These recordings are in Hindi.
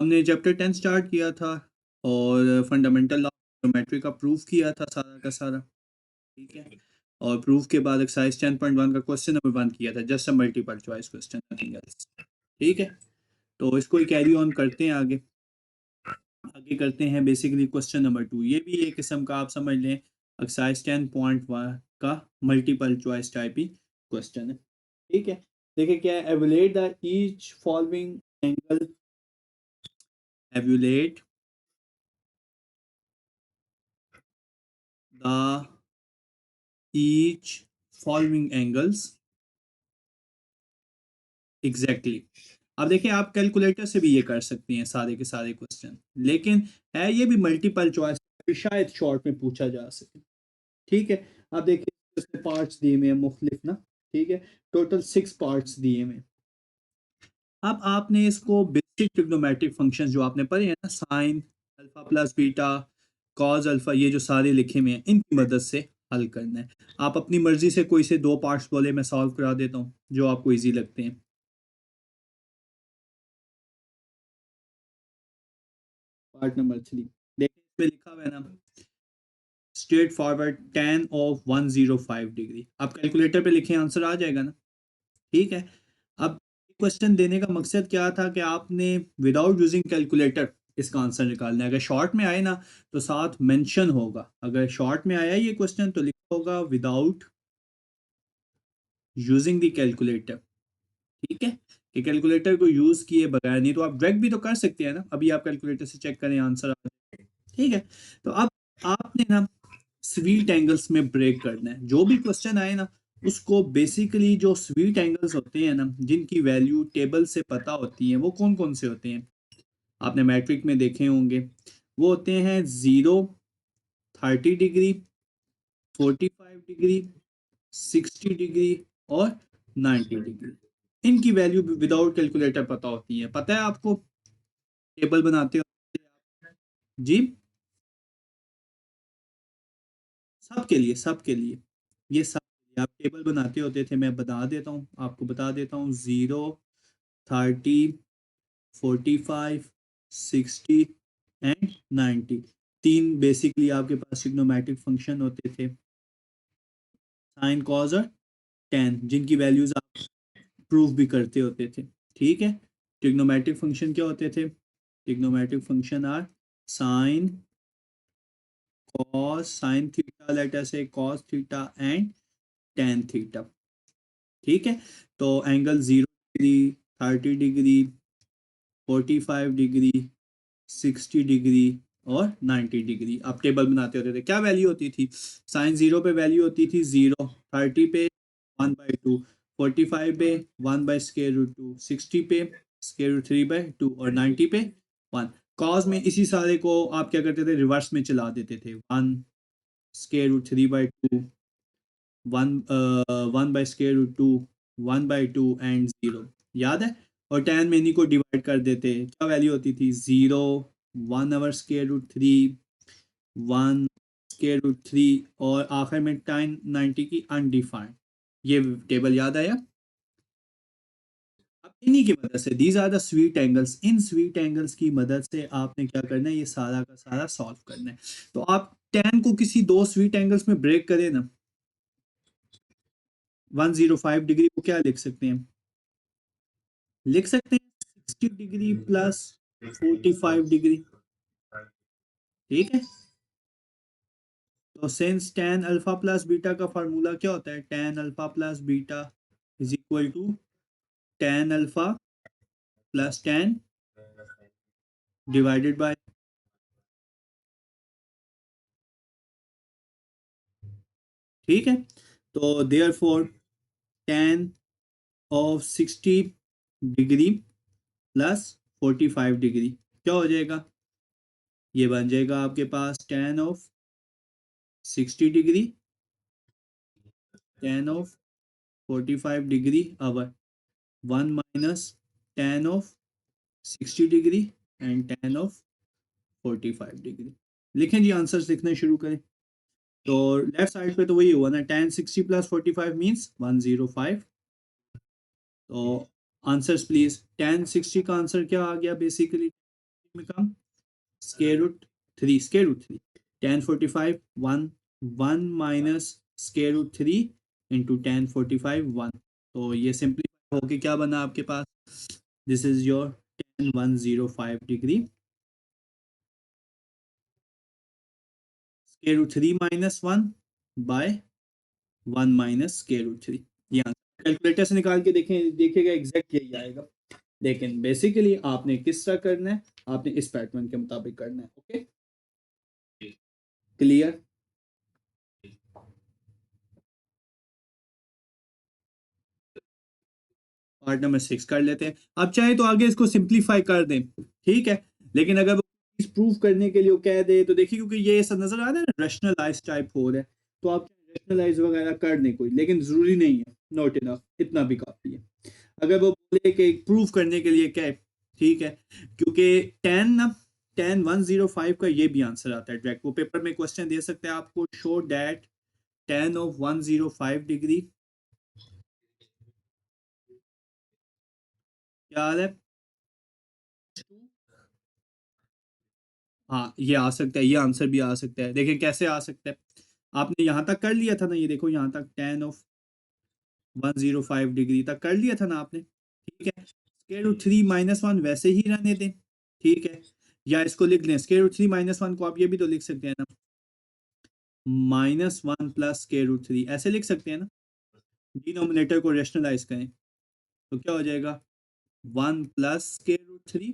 हमने चैप्टर 10 स्टार्ट किया था और फंडामेंटल लॉ ज्योमेट्री का प्रूफ किया था सारा का सारा, ठीक है। और प्रूफ के बाद एक्सरसाइज 10.1 का क्वेश्चन नंबर 1 किया था, just a multiple choice question, nothing else, ठीक है। तो इसको ही कैरी ऑन करते हैं आगे करते हैं बेसिकली क्वेश्चन नंबर 2। ये भी एक किस्म का आप समझ लें एक्सरसाइज 10.1 का मल्टीपल चॉइस टाइप ही क्वेश्चन है, ठीक है। देखिए क्या है, evaluate the each following angle, evaluate the each following angles exactly। अब देखिए आप कैलकुलेटर से भी ये कर सकती हैं सारे के सारे क्वेश्चन, लेकिन है ये भी मल्टीपल चॉइस, शायद शॉर्ट में पूछा जा सके, ठीक है। अब देखिए इसमें पार्ट्स दिए हुए हैं मुख्तलिफ ना, ठीक है। टोटल 6 पार्ट्स दिए हुए हैं। अब आपने इसको बेसिक ट्रिग्नोमेट्रिक फंक्शंस जो आपने पढ़े हैं ना, sine alpha plus beta, cause alpha, ये जो सारे लिखे हुए हैं इनकी मदद से हल करना है। आप अपनी मर्जी से कोई से 2 पार्ट्स बोले, मैं सॉल्व करा देता हूँ जो आपको इजी लगते हैं। पार्ट नंबर 3 देखिए, इसमें लिखा हुआ है ना, straight forward tan of 105 degree. आप कैलकुलेटर पे लिखें, आंसर आ जाएगा ना, ठीक है। अब क्वेश्चन देने का मकसद क्या था कि आपने विदाउट यूजिंग कैलकुलेटर इसका आंसर निकालना है। अगर शॉर्ट में आए ना तो साथ मेंशन होगा, अगर शॉर्ट में आया ये क्वेश्चन तो लिखा होगा विदाउट यूजिंग द कैलकुलेटर, ठीक है। कि कैलकुलेटर को यूज किए बगैर, नहीं तो आप डायरेक्ट भी तो कर सकते हैं ना, अभी आप कैलकुलेटर से चेक करें आंसर आ जाएगा, ठीक है। तो अब आपने ना स्वीट एंगल्स में ब्रेक करना है। जो भी क्वेश्चन आए ना उसको बेसिकली जो स्वीट एंगल्स होते हैं ना, जिनकी वैल्यू टेबल से पता होती है, वो कौन कौन से होते हैं आपने मैट्रिक में देखे होंगे। वो होते हैं 0, 30 डिग्री, 45 डिग्री, 60 डिग्री और 90 डिग्री। इनकी वैल्यू विदाउट कैलकुलेटर पता होती है। पता है आपको टेबल बनाते हो जी, सबके लिए, सबके लिए, ये सब आप टेबल बनाते होते थे, मैं बता देता हूँ आपको, बता देता हूँ 0, 30, 45, 60 एंड 90। 3 बेसिकली आपके पास ट्रिग्नोमेट्रिक फंक्शन होते थे, साइन कॉज और टेन, जिनकी वैल्यूज आप प्रूव भी करते होते थे, ठीक है। ट्रिग्नोमेट्रिक फंक्शन क्या होते थे, trigonometric function are sine cos, sine theta, let us say cos theta and tan theta, ठीक है। तो angle 0 degree, 30 degree, 45 degree, 60 degree और 90 डिग्री आप टेबल बनाते होते थे। क्या वैल्यू होती थी, साइन 0 पे वैल्यू होती थी 0, 30 पे 1/2, 45 पे 1/√2, 60 पे √3/2 और 90 पे 1। कॉस में इसी सारे को आप क्या करते थे, रिवर्स में चला देते थे, 1√3/2, 1/√2, 1/2 एंड 0, याद है। और टेन में इन्हीं को डिवाइड कर देते, क्या वैल्यू होती थी 0, 1/√3, 1/√3 और आखिर में टाइम 90 की अनडिफाइंड। ये टेबल याद आया। अब इन्हीं की मदद से, these are the sweet angles, इन स्वीट एंगल्स की मदद से आपने क्या करना है, ये सारा का सारा सॉल्व करना है। तो आप टेन को किसी 2 स्वीट एंगल्स में ब्रेक करें ना, 105 डिग्री को क्या लिख सकते हैं, लिख सकते हैं 60 डिग्री प्लस 45 डिग्री, ठीक है। तो since tan alpha plus beta का फार्मूला क्या होता है, tan alpha plus beta is equal to tan alpha plus tan divided by, ठीक है। तो therefore tan of 60 degree plus 45 degree क्या हो जाएगा, ये बन जाएगा आपके पास tan of 60 degree, tan of 45 degree our 1 minus tan of 60 degree and tan of 45 degree. लिखें जी, आंसर्स लिखना शुरू करें। तो लेफ्ट साइड पे तो वही हुआ ना, tan 60 प्लस 45 मीन्स 105। तो आंसर्स प्लीज, tan 60 का आंसर क्या आ गया basically become square root 3, square root 3, tan 45 1, 1 minus square root 3 into tan 45 1. तो ये सिंपलीफाई होके क्या बना आपके पास, this is your tan 105 degree square root 3 minus 1 by 1 minus square root 3. यहाँ कैलकुलेटर से निकाल के देखें, देखिएगा एग्जैक्ट यही आएगा। लेकिन बेसिकली आपने किस तरह करना है, आपने इस पैटर्न के मुताबिक करना है। Okay, clear. पार्ट नंबर 6 कर लेते हैं। अब चाहे तो आगे इसको सिंप्लीफाई कर दें, ठीक है, लेकिन अगर वो प्रूव करने के लिए वो कह दे तो देखिए, क्योंकि ये सब नजर आ रहा है ना रैशनलाइज टाइप हो रहा है, तो आप रैशनलाइज वगैरह कर दें कोई, लेकिन जरूरी नहीं है, नॉट इनफ, इतना भी काफी है। अगर वो बोले कि प्रूव करने के लिए क्या है, ठीक है, क्योंकि टेन ना, टेन 105 का ये भी आंसर आता है डायरेक्ट, वो पेपर में क्वेश्चन दे सकते हैं आपको, show that ten of 105 degree, क्या हाल है, हाँ ये आ सकता है, ये आंसर भी आ सकता है। देखिए कैसे आ सकता है, आपने यहाँ तक कर लिया था ना, ये देखो यहाँ तक टेन ऑफ 105 डिग्री तक कर लिया था ना आपने, ठीक है, स्क्वायर रूट 3 माइनस 1 वैसे ही रहने दें, ठीक है, या इसको लिख लें स्क्वायर रूट 3 माइनस 1 को आप ये भी तो लिख सकते हैं ना, -1 प्लस स्क्वायर रूट 3 ऐसे लिख सकते हैं ना, डिनोमिनेटर को रेशनलाइज करें तो क्या हो जाएगा, 1 plus square root 3,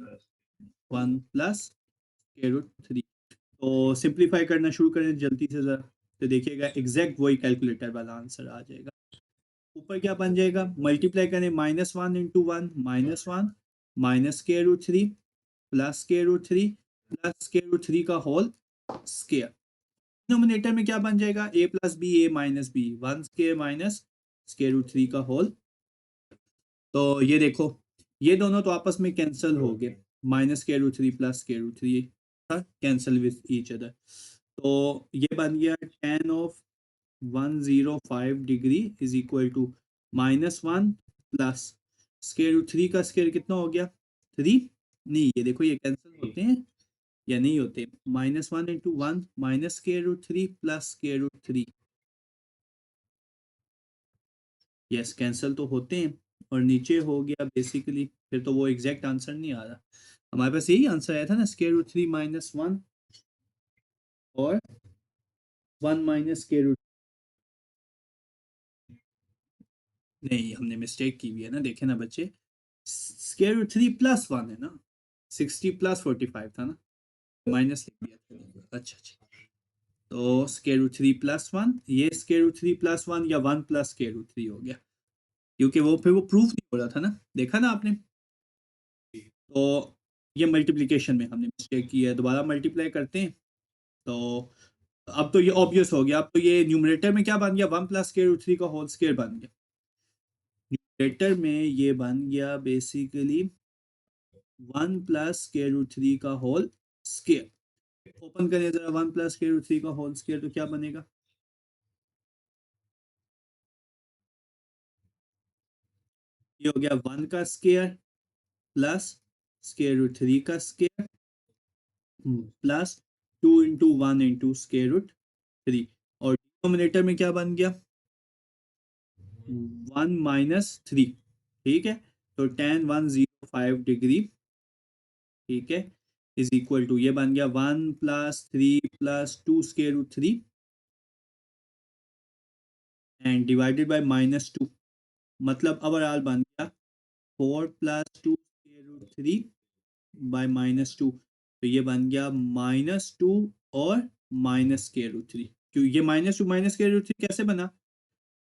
1 plus square root 3। तो सिंप्लीफाई करना शुरू करें जल्दी से ज़रा, तो देखिएगा एग्जैक्ट वही कैलकुलेटर वाला आंसर आ जाएगा। ऊपर क्या बन जाएगा, मल्टीप्लाई करें -1 into 1 -1 minus square root 3 plus square root 3 plus square root 3 का होल स्क्वायर। डिनोमिनेटर में क्या बन जाएगा, a plus b, a minus b, 1 square minus square root 3 का होल। तो ये देखो, ये दोनों तो आपस में कैंसिल हो गए, minus square root 3 plus square root 3 cancel with each other. तो ये बन गया tan of 105 degree is equal to -1 plus square root 3 का स्क्वायर कितना हो गया 3, नहीं ये देखो ये कैंसिल होते हैं या नहीं होते, -1 into 1 minus square root 3 plus square root 3, yes cancel तो होते हैं, और नीचे हो गया बेसिकली, फिर तो वो एग्जैक्ट आंसर नहीं आ रहा, हमारे पास यही आंसर आया था ना, स्क्वायर रूट 3 माइनस 1 और 1 माइनस स्क्वायर रूट, नहीं हमने मिस्टेक की हुई है ना, देखे ना बच्चे, स्क्वायर रूट 3 प्लस 1 है ना, 60 प्लस 45 था ना, माइनस लिख दिया था। अच्छा अच्छा, तो स्क्वायर रूट 3 प्लस 1, ये स्क्वायर रूट 3 प्लस 1 या 1 प्लस स्क्वायर रूट 3 हो गया, क्योंकि वो फिर वो प्रूफ नहीं हो रहा था ना, देखा ना आपने। तो ये मल्टीप्लिकेशन में हमने मिस्टेक की है, दोबारा मल्टीप्लाई करते हैं। तो अब तो ये ऑब्वियस हो गया, अब तो ये न्यूमरेटर में क्या बन गया, 1 प्लस स्क्वायर रूट 3 का होल स्क्वायर बन गया, न्यूमरेटर में ये बन गया बेसिकली 1 प्लस स्क्वायर रूट 3 का होल स्क्वायर। ओपन करें जरा 1 प्लस स्क्वायर रूट 3 का होल स्क्वायर, तो क्या बनेगा, ये हो गया 1 का स्क्वायर प्लस स्क्वायर रूट 3 का square plus 2 into 1 into square root 3, और डिनोमिनेटर में क्या बन गया 1 माइनस 3, ठीक है, तो tan 105 डिग्री, ठीक है, इज इक्वल टू ये बन गया 1 plus 3 plus 2 square root 3 and divided by -2, मतलब ओवरऑल बन गया 4 प्लस 2 स्क्वायर रूट 3 बाय -2, तो ये बन गया -2 और माइनस स्क्वायर रूट 3, क्यों ये -2 माइनस स्क्वायर रूट 3 कैसे बना,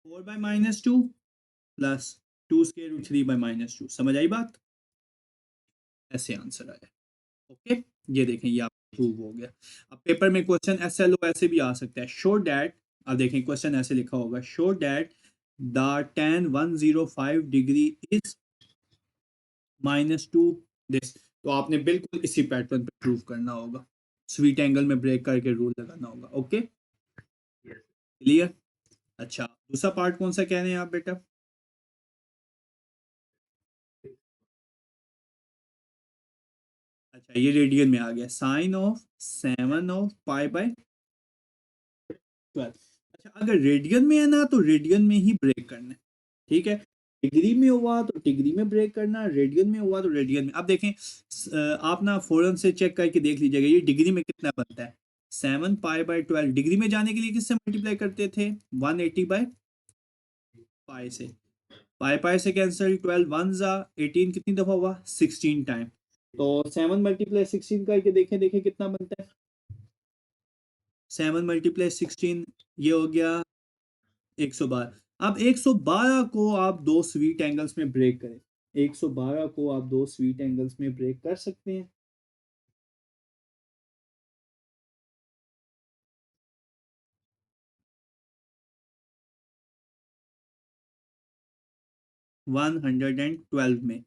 4 by -2 plus 2 square root 3 by -2, समझ आई बात, ऐसे आंसर आया। ओके, ये देखें ये आप प्रूव हो गया। अब पेपर में क्वेश्चन SLO ऐसे भी आ सकता है, शो डैट, अब देखें क्वेश्चन ऐसे लिखा होगा, show that the tan 105 degree is -2 this, तो आपने बिल्कुल इसी पैटर्न पे प्रूव करना होगा, स्वीट एंगल में ब्रेक करके रूल लगाना होगा। Okay clear. अच्छा दूसरा पार्ट कौन सा कह रहे हैं आप बेटा, अच्छा ये रेडियन में आ गया, sine of 7 of pi by 12। अच्छा अगर रेडियन में है ना तो रेडियन में ही ब्रेक करना है, ठीक है। डिग्री में हुआ तो डिग्री में ब्रेक करना, रेडियन में हुआ तो रेडियन में। अब देखें आप ना फौरन से चेक करके देख लीजिएगा ये डिग्री में कितना बनता है। 7 पाई बाय 12 डिग्री में जाने के लिए किससे मल्टीप्लाई करते थे, 180 बाय पाई से। पाई पाई से कैंसिल, 12 वन जा 18 कितनी दफा हुआ, 16 टाइम। तो 7 × 16 करके देखें देखें कितना बनता है। 7 × 16 ये हो गया 112। अब 112 को आप दो स्वीट एंगल्स में ब्रेक करें, 112 को आप दो स्वीट एंगल्स में ब्रेक कर सकते हैं। वन 112 में।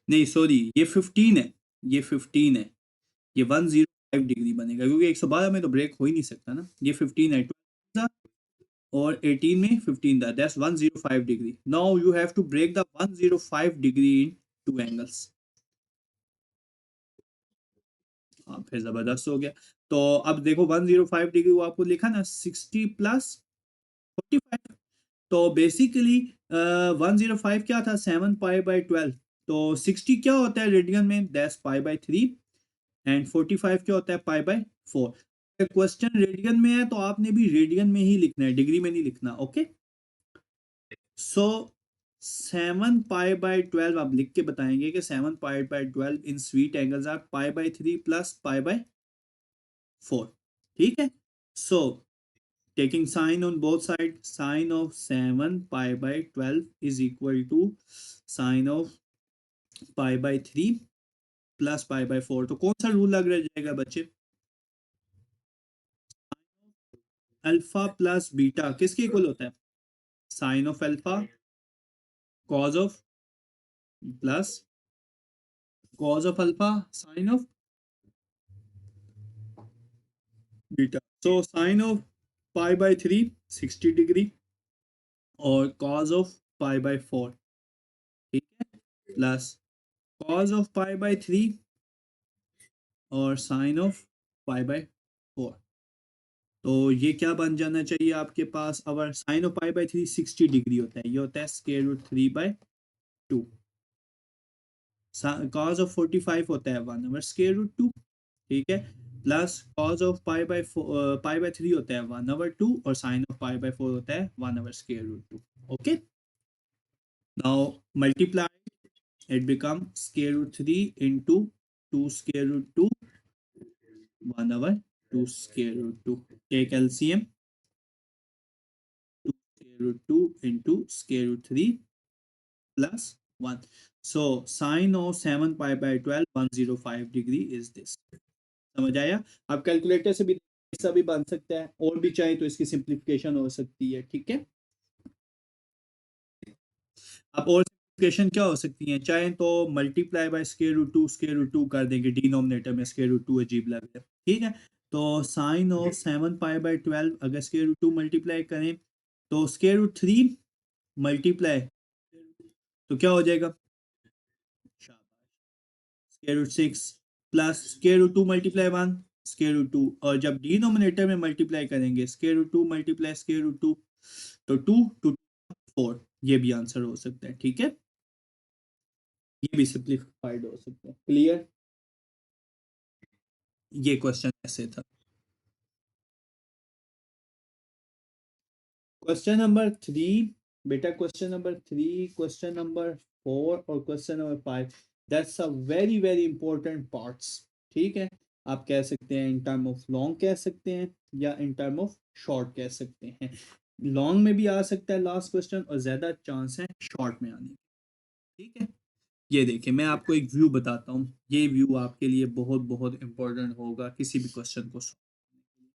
नहीं सॉरी ये 15 है, ये 15 है, ये 105 डिग्री बनेगा क्योंकि 112 में तो ब्रेक हो ही नहीं सकता ना। ये 15 है, 12 था और 18 में 15 था, that's 105 degree. Now you have to break the 105 degree in two angles. हाँ फिर जबरदस्त हो गया। तो अब देखो 105 डिग्री वो आपको लिखा ना 60 प्लस 45। तो बेसिकली 105 क्या था, 7 पाई बाय 12। तो 60 क्या होता है रेडियन में, दैट्स पाई बाय 3। एंड 45 क्या होता है, पाई बाय 4। क्वेश्चन रेडियन में है तो आपने भी रेडियन में ही लिखना है, डिग्री में नहीं लिखना, ओके। सो 7 पाई बाय 12 आप लिख के बताएंगे कि 7 pi by 12 in sweet angles are pi by 3 plus pi by 4, ठीक है। So taking sign on both sides, sine of 7 pi by 12 is equal to sine of pi by 3 plus pi by 4। तो कौन सा रूल लग रह जाएगा बच्चे, अल्फा प्लस बीटा किसके इक्वल होता है, sine of alpha cos of plus cos of alpha sine of beta. So sine of pi by 3 60 degree और कॉज ऑफ पाई बाय 4, ठीक है, plus cos of pi by 3 और साइन ऑफ पाई बाय 4। तो ये क्या बन जाना चाहिए आपके पास, अगर sine of pi by 3 60 degree होता है, ये होता है स्क्वायर रूट 3/2। कॉज ऑफ 45 होता है 1/√2, ठीक है, plus cos of pi by 3 होता है 1/2 और साइन ऑफ पाई बाय 4 होता है 1/√2। Okay, now multiply it become square root 3 into 2 √2 1/2 take LCM, 2 into square root 3 plus 1. So sine of 7 pi by 12 105 degree is this। समझ आया। अब कैलकुलेटर से भी ऐसा भी बन सकता है, और भी चाहे तो इसकी सिंप्लीफिकेशन हो सकती है, ठीक है। अब और सिंप्लीफिकेशन क्या हो सकती है, चाहे तो मल्टीप्लाई बाय स्क्वायर रूट 2 कर देंगे, डिनोमिनेटर में स्क्वायर रूट 2 अजीब लग रहा है, ठीक है। तो साइन ऑफ 7 पाई बाय 12 अगर स्क्वायर रूट 2 मल्टीप्लाई करें तो स्क्वायर रूट 3 मल्टीप्लाई, तो क्या हो जाएगा, square root 6 plus square root 2 multiply 1 square root 2। और जब डिनोमिनेटर में मल्टीप्लाई करेंगे square root 2 multiply square root 2, तो 2 2 4, ये भी आंसर हो सकता है, ठीक है। ये भी सिंप्लीफाइड हो सकता है, क्लियर। ये क्वेश्चन ऐसे था। क्वेश्चन नंबर 3 बेटा, क्वेश्चन नंबर 3, क्वेश्चन नंबर 4 और question number 5, that's a very very important parts, ठीक है। आप कह सकते हैं इन टर्म ऑफ लॉन्ग कह सकते हैं या इन टर्म ऑफ शॉर्ट कह सकते हैं। लॉन्ग में भी आ सकता है लास्ट क्वेश्चन और ज्यादा चांस है शॉर्ट में आने की, ठीक है। ये देखिए मैं आपको एक व्यू बताता हूँ, ये व्यू आपके लिए बहुत बहुत इंपॉर्टेंट होगा किसी भी क्वेश्चन को solve करने के लिए।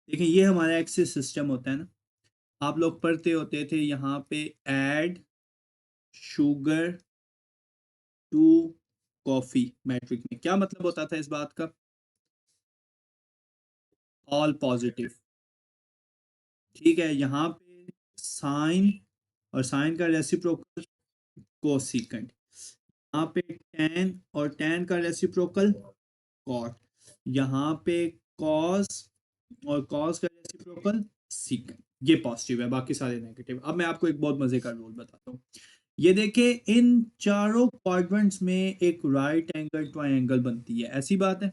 देखिए ये हमारा एक्सिस सिस्टम होता है ना, आप लोग पढ़ते होते थे यहाँ पे ऐड शुगर टू कॉफी मैट्रिक में, क्या मतलब होता था इस बात का, ऑल पॉजिटिव। ठीक है, यहाँ पे साइन और साइन का रेसिप्रोकल कोसेकेंट, यहाँ पे tan और tan का रेसिप्रोकल कॉट, यहाँ पे कॉस और कॉस का रेसिप्रोकल सीकेंट। ये पॉजिटिव है, बाकी सारे नेगेटिव। अब मैं आपको एक बहुत मजे का रूल बताता हूँ। ये देखिए, इन चारों क्वाड्रेंट्स में एक राइट एंगल ट्रायंगल बनती है, ऐसी बात है।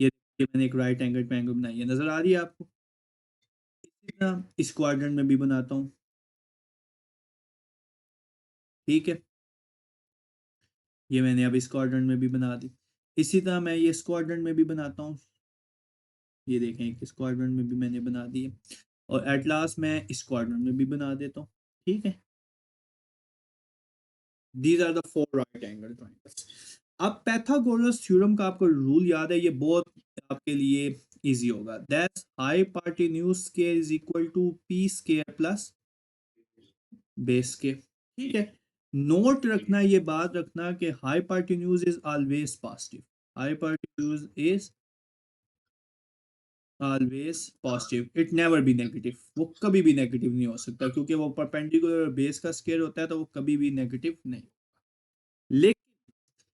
ये मैंने एक राइट एंगल ट्रायंगल बनाई है, नजर आ रही है आपको? इसी तरह इस क्वाड्रेंट में भी बनाता हूँ। ठीक है, ये मैंने अब इस क्वाड्रेंट में भी बना दी। इसी तरह मैं ये इस क्वाड्रेंट में भी बनाता हूँ। ये देखें, इस क्वाड्रेंट में भी मैंने बना दी है, और एट लास्ट मैं इस क्वाड्रेंट में भी बना देता हूँ। ठीक है, these are the four right angle triangles. अब पैथागोरस थ्योरम का आपको रूल याद है, ये बहुत आपके लिए इजी होगा। That's hypotenuse square is equal to p square plus base के। ठीक है, नोट रखना, ये बात रखना कि hypotenuse is always positive. Hypotenuse is always positive, it never be negative. वो कभी भी नेगेटिव नहीं हो सकता, क्योंकि वो परपेंडिकुलर बेस का स्क्वायर होता है, तो वो कभी भी नेगेटिव नहीं। लेकिन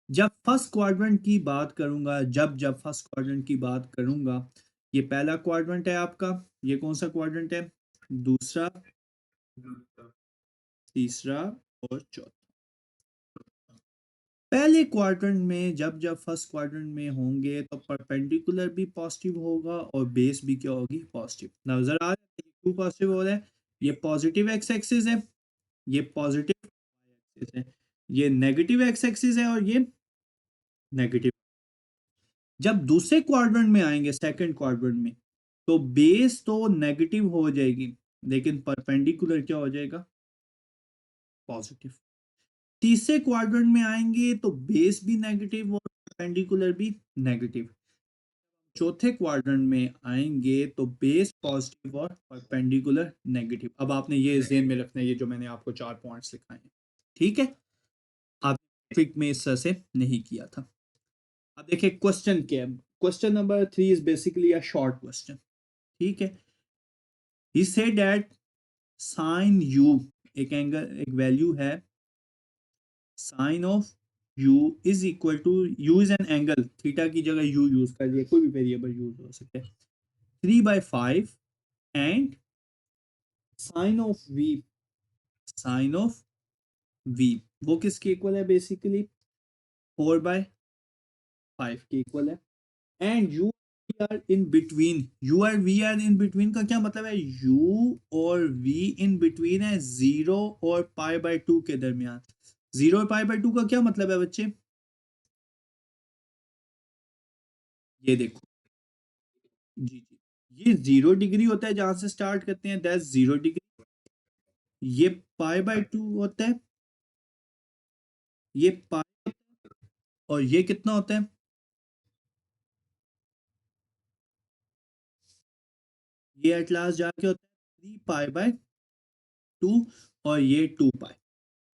जब फर्स्ट क्वाड्रेंट की बात करूंगा, जब फर्स्ट क्वाड्रेंट की बात करूंगा, ये पहला क्वाड्रेंट है आपका, ये कौन सा क्वाड्रेंट है? दूसरा, तीसरा और चौथा। पहले क्वाड्रेंट में जब फर्स्ट क्वाड्रेंट में होंगे, तो परपेंडिकुलर भी पॉजिटिव होगा और बेस भी क्या होगी? पॉजिटिव। नजर आ रहा है क्यों पॉजिटिव हो रहा है? ये पॉजिटिव एक्स एक्सिस है, ये पॉजिटिव एक्सिस है, ये नेगेटिव एक्स एक्सिस है, और ये नेगेटिव। जब दूसरे क्वाड्रेंट में आएंगे, सेकंड क्वाड्रेंट में, तो बेस तो नेगेटिव हो जाएगी, लेकिन परपेंडिकुलर क्या हो जाएगा? पॉजिटिव। तीसरे क्वाड्रेंट में आएंगे तो बेस भी नेगेटिव और परपेंडिकुलर भी नेगेटिव। चौथे क्वाड्रेंट में आएंगे तो बेस पॉजिटिव और परपेंडिकुलर नेगेटिव। अब आपने ये ज़हन में रखना है, ये जो मैंने आपको 4 पॉइंट्स लिखाए हैं। ठीक है, आपने ट्रिक में इस तरह से नहीं किया था। अब देखिए क्वेश्चन क्या है। Question number 3 is basically a short question. ठीक है, he said that sine u, एक एंगल, एक वैल्यू है, sine of u is equal to, u is an angle, theta की जगह u यूज कर लिया, कोई भी वेरिएबल यूज हो सकता है, 3/5, and sine of v, sine of v वो किसके इक्वल है? बेसिकली 4/5 के इक्वल है। And u are in between, u are v are in between का क्या मतलब है? यू और वी इन बिटवीन है 0 और π/2 के दरमियान। 0 और π/2 का क्या मतलब है बच्चे? ये देखो, जी जी, ये 0 डिग्री होता है, जहां से स्टार्ट करते हैं, दैट्स 0 डिग्री। ये π/2 होता है, ये पाई, और ये कितना होता है? ये एट लास्ट जाके होता है 3π/2, और ये 2π।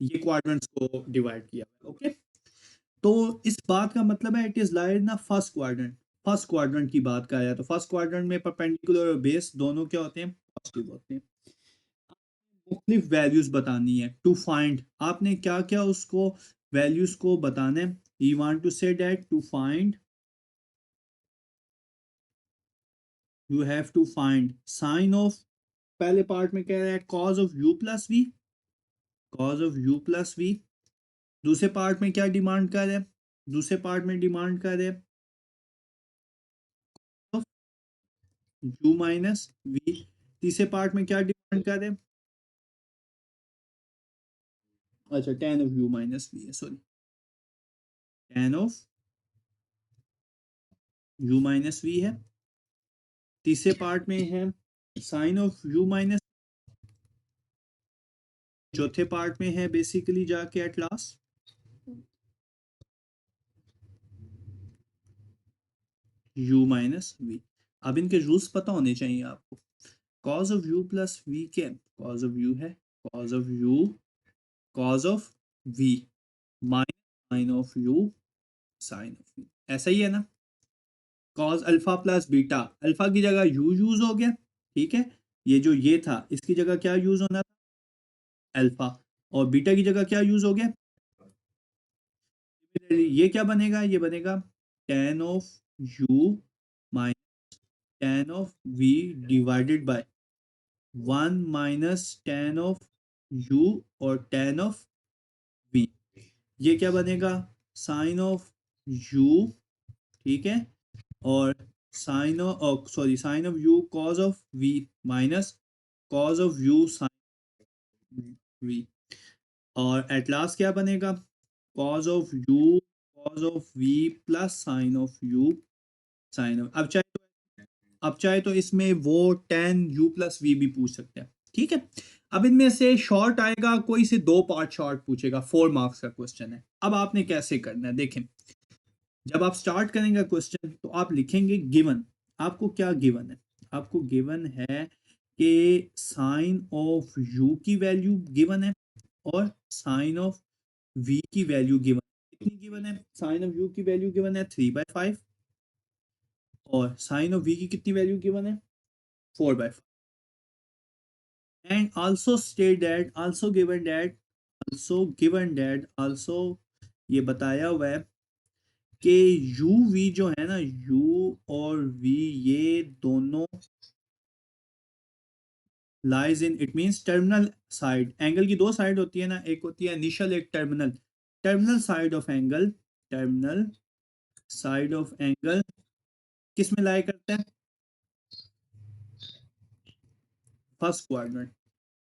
ये क्वाड्रेंट्स को डिवाइड किया। ओके, तो इस बात का मतलब है, इट इज लाइड ना फर्स्ट क्वाड्रेंट। फर्स्ट क्वाड्रेंट की बात का आया, तो फर्स्ट क्वाड्रेंट में परपेंडिकुलर और बेस दोनों क्या होते हैं? पॉजिटिव होते हैं। मुख्तलिफ वैल्यूज बतानी है टू फाइंड, आपने क्या क्या उसको वैल्यूज को बताना है। You want to say that to find, you have to find sine of, पहले पार्ट में कह रहा है cos of u plus v, cos of u plus v. दूसरे पार्ट में क्या डिमांड कर रहे हैं? दूसरे पार्ट में डिमांड कर रहे हैं u माइनस वी। तीसरे पार्ट में क्या डिमांड कर रहे हैं? अच्छा, tan of u minus v है, sorry, tan of u minus v है। तीसरे पार्ट में है साइन ऑफ u माइनस, चौथे पार्ट में है बेसिकली जाके at last u minus v. अब इनके रूल्स पता होने चाहिए आपको। cos of u plus v क्या है? cos ऑफ u है cos of u, cos of v minus sine of u, sine of v, ऐसा ही है ना? Cos alpha plus beta, alpha की जगह यू यूज हो गया, ठीक है, ये जो ये था इसकी जगह क्या यूज होना था, अल्फा, और बीटा की जगह क्या यूज हो गया, ये क्या बनेगा, ये बनेगा tan of u minus tan of v divided by 1 minus tan of u और tan ऑफ v, ये क्या बनेगा साइन ऑफ u, ठीक है, और sine of sorry sine of u cos of v minus cos of u sine v, और एट लास्ट क्या बनेगा cos of u cos of v plus sine of u sine of, अब चाहे तो इसमें वो tan u प्लस v भी पूछ सकते हैं, ठीक है। अब इनमें से शॉर्ट आएगा, कोई से दो पार्ट शॉर्ट पूछेगा, 4 मार्क्स का क्वेश्चन है। अब आपने कैसे करना है देखें, जब आप स्टार्ट करेंगे क्वेश्चन तो आप लिखेंगे गिवन, आपको क्या गिवन है, आपको गिवन है कि साइन ऑफ u की वैल्यू गिवन है और साइन ऑफ v की वैल्यू गिवन, कितनी गिवन है, साइन ऑफ u की वैल्यू गिवन है 3/5 और साइन ऑफ v की कितनी वैल्यू गिवन है 4/5, and also state that also given that also ये बताया हुआ है कि u v जो है ना, u और v ये दोनों lies in, it means terminal side, angle की दो साइड होती है ना, एक होती है इनिशियल एक terminal, terminal side of angle, terminal side of angle किस में लाई करते हैं, फर्स्ट क्वाड्रेंट।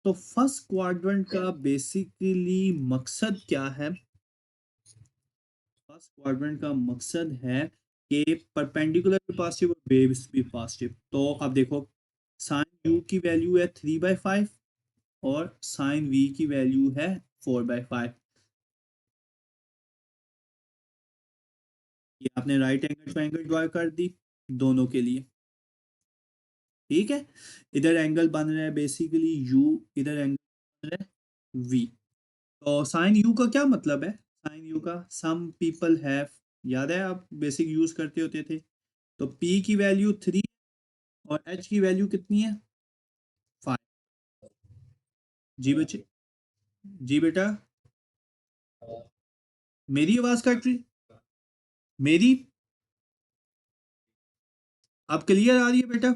तो फर्स्ट क्वाड्रेंट का बेसिकली मकसद क्या है, फर्स्ट क्वाड्रेंट का मकसद है कि परपेंडिकुलर भी पॉजिटिव और बेस भी पॉजिटिव। तो अब देखो साइन यू की वैल्यू है 3/5 और साइन वी की वैल्यू है 4/5, ये आपने राइट एंगल ट्रायंगल ड्रा कर दी दोनों के लिए, ठीक है, इधर एंगल बन रहा है बेसिकली u, इधर एंगल बन रहा है v। तो साइन u का क्या मतलब है, साइन u का सम पीपल हैव, याद है आप बेसिक यूज करते होते थे, तो p की वैल्यू 3 और h की वैल्यू कितनी है 5। जी बच्चे, जी बेटा, मेरी आवाज कट रही, मेरी अब क्लियर आ रही है बेटा,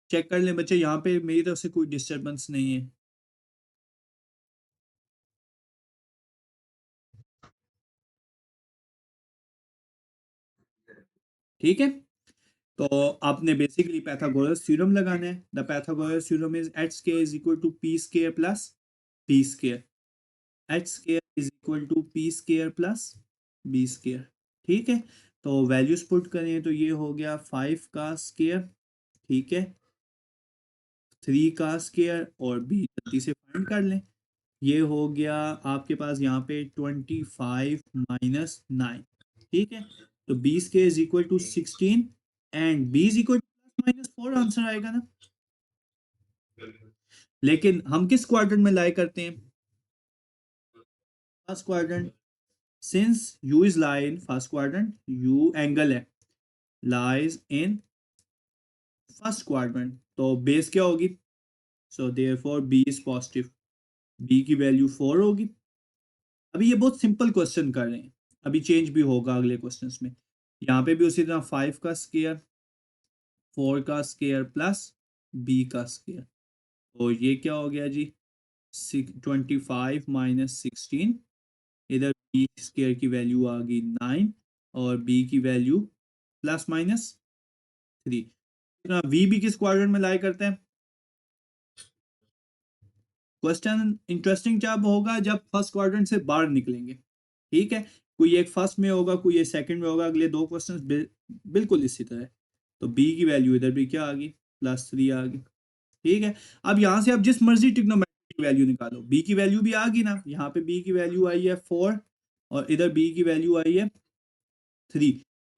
चेक कर लें बच्चे, यहाँ पे मेरी तरफ से कोई डिस्टरबेंस नहीं है, ठीक है। तो आपने बेसिकली पैथागोरस थ्योरम लगाना है, the Pythagoras theorem is h square is equal to p square plus b square, h square is equal to p square plus b square, ठीक है। तो वैल्यूज पुट करें तो ये हो गया 5 का स्क्वायर, ठीक है, 3 का स्क्वायर और बी जल्दी से फाइंड कर लें, ये हो गया आपके पास यहाँ पे 25 माइनस 9, ठीक है, तो b square is equal to 16 and b is equal to -4 answer आएगा ना। लेकिन हम किस क्वाड्रेंट में लाई करते हैं, first quadrant, since u is lie in first quadrant, u angle है लाइज इन फर्स्ट क्वाड्रेंट, तो बेस क्या होगी, so therefore b is positive, b की वैल्यू 4 होगी। अभी ये बहुत सिंपल क्वेश्चन कर रहे हैं, अभी चेंज भी होगा अगले क्वेश्चंस में, यहाँ पे भी उसी तरह 5 का स्क्वायर 4 का स्क्वायर प्लस बी का स्क्वायर, तो ये क्या हो गया जी 25 माइनस 16, इधर बी स्क्वायर की वैल्यू आ गई 9 और बी की वैल्यू +/3, वी भी किस क्वाड्रेंट में लाई करते हैं, क्वेश्चन इंटरेस्टिंग जब होगा जब फर्स्ट क्वाड्रेंट से बाहर निकलेंगे, ठीक है, कोई एक फर्स्ट में होगा कोई एक सेकंड में होगा, अगले दो क्वेश्चंस बिल्कुल इसी तरह, तो बी की वैल्यू इधर भी क्या आ गई +3 आ गई, ठीक है। अब यहाँ से आप जिस मर्जी ट्रिग्नोमेट्रिक वैल्यू निकालो, बी की वैल्यू भी आ गई ना, यहाँ पे बी की वैल्यू आई है 4 और इधर बी की वैल्यू आई है 3,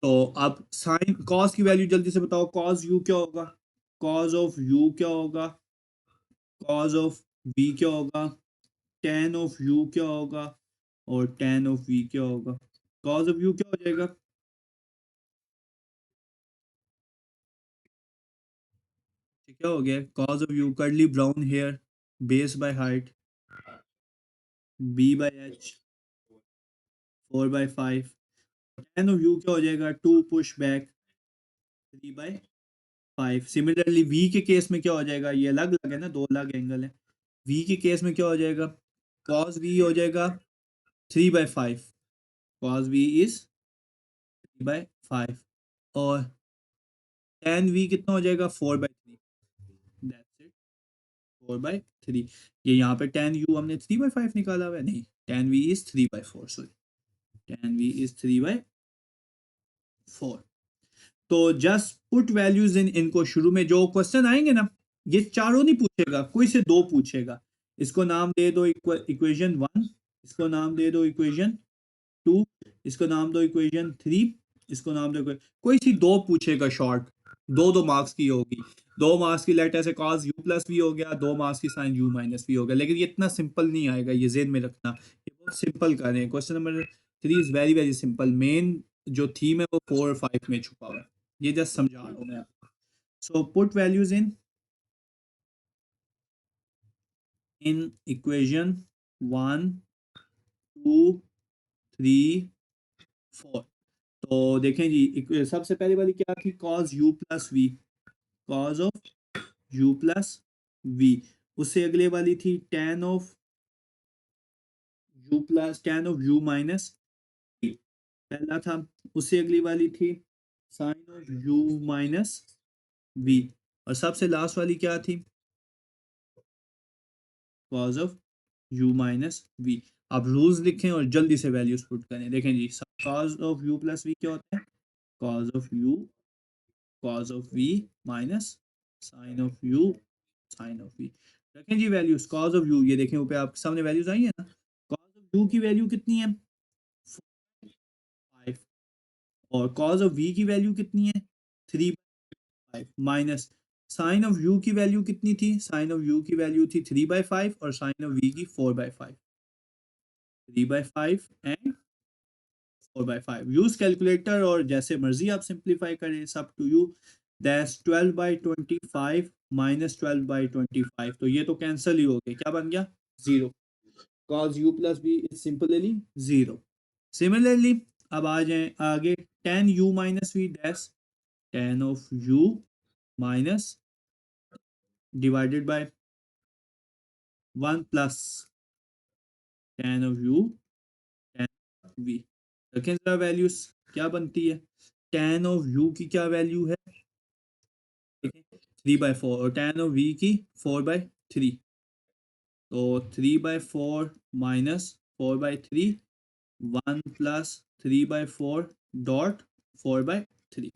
तो अब साइन कॉस की वैल्यू जल्दी से बताओ, कॉस यू क्या होगा, कॉस ऑफ यू क्या होगा, कॉस ऑफ बी क्या होगा, tan ऑफ u क्या होगा और tan ऑफ v क्या होगा। cos ऑफ u क्या हो जाएगा, क्या हो गया, cos of u curly brown hair base by height b by h 4/5। tan of u क्या हो जाएगा 2 पुश बैक 3/5। सिमिलरली v के केस में क्या हो जाएगा, ये अलग अलग है ना, दो अलग एंगल है। v के केस में क्या हो जाएगा, cos v हो जाएगा 3/5। cos v इज 3/5 और tan v कितना हो जाएगा 4/3। That's it, 4/3। ये यहाँ पे tan u हमने 3/5 निकाला हुआ है, नहीं, tan v is 3/4, sorry, tan v is 3/4। तो जस्ट पुट वैल्यूज इन, इनको शुरू में जो क्वेश्चन आएंगे ना, ये चारों नहीं पूछेगा, कोई से दो पूछेगा। इसको नाम दे दो इक्वेशन 1, इसको नाम दे दो इक्वेशन 2, इसको नाम दो इक्वेशन 3, इसको नाम दो, कोई सी दो पूछेगा शॉर्ट, दो दो मार्क्स की होगी। 2 मार्क्स की लेटर से cos u प्लस v हो गया, 2 मार्क्स की sin u माइनस v हो गया। लेकिन ये इतना सिंपल नहीं आएगा, ये जेन में रखना, ये बहुत सिंपल कर रहे हैं। Question number 3 is very very simple. Main जो थीम है वो 4 और 5 में छुपा हुआ है, ये जस्ट समझा रहा हूँ मैं आपको। So put values in equation 1 2 3 4। तो देखें जी, सबसे पहले वाली क्या थी, cos u plus v, cos of u plus v। उससे अगले वाली थी tan of u minus v, पहला था। उससे अगली वाली थी sin of u minus v, और सबसे लास्ट वाली क्या थी, cos of u minus v। आप रूल्स लिखें और जल्दी से वैल्यूज पुट करें। देखें जी, cos of u plus v क्या होता है, cos of u cos of v minus sin of u sin of v। रखें जी वैल्यूज, cos ऑफ u, ये देखें ऊपर आपके सामने वैल्यूज आई है ना। cos ऑफ u की वैल्यू कितनी है 5, और cos ऑफ v की वैल्यू कितनी है 3/5, माइनस sin ऑफ u की वैल्यू कितनी थी, sin ऑफ u की वैल्यू थी 3/5 और sin ऑफ v की 4/5, 3/5 एंड 4/5। यूज कैलकुलेटर और जैसे मर्जी आप सिंप्लीफाई करें, सब टू यू। दैट्स 12/25 माइनस 12/25, तो ये तो कैंसिल ही हो गए, क्या बन गया 0। cos u plus b is simply 0। Similarly अब आ जाए आगे, tan u minus v dash tan of u minus divided by 1 plus tan of u tan v। रखें जरा वैल्यूज क्या बनती है, tan ऑफ u की क्या वैल्यू है 3/4 और tan ऑफ v की 4/3। तो 3/4 माइनस 4/3, 1 प्लस 3/4 डॉट 4/3।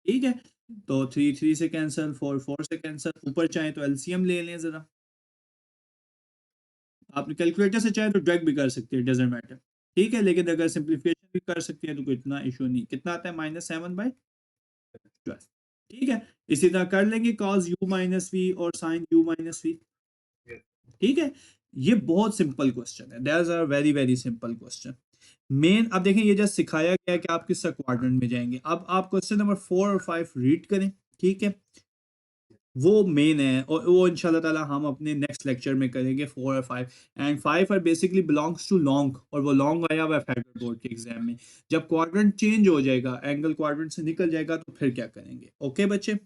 ठीक है, तो 3 3 से कैंसिल, 4 4 से कैंसिल। ऊपर चाहे तो एलसीएम ले लें जरा, आप कैलकुलेटर से चाहे तो ड्रैग भी कर सकते हैं, डजेंट मैटर। ठीक है, लेकिन अगर सिंप्लीफिकेशन भी कर सकते हैं तो कोई इतना इशू नहीं। कितना आता है -7/12। ठीक है, इसी तरह कर लेंगे cos u माइनस वी और sin u माइनस वी। ठीक है, ये बहुत सिंपल क्वेश्चन है, that's are very very simple question. Main अब देखें, ये जस्ट सिखाया गया है कि आप किस क्वाड्रेंट में जाएंगे। अब आप क्वेश्चन नंबर 4 और 5 रीड करें, ठीक है, वो मेन है, और वो इंशाल्लाह ताला हम अपने नेक्स्ट लेक्चर में करेंगे 4 और 5। And 5 are basically belongs to long, और वो लॉन्ग आया हुआ है फेडरल बोर्ड के एग्जाम में। जब क्वाड्रेंट चेंज हो जाएगा, एंगल क्वाड्रेंट से निकल जाएगा, तो फिर क्या करेंगे। ओके बच्चे।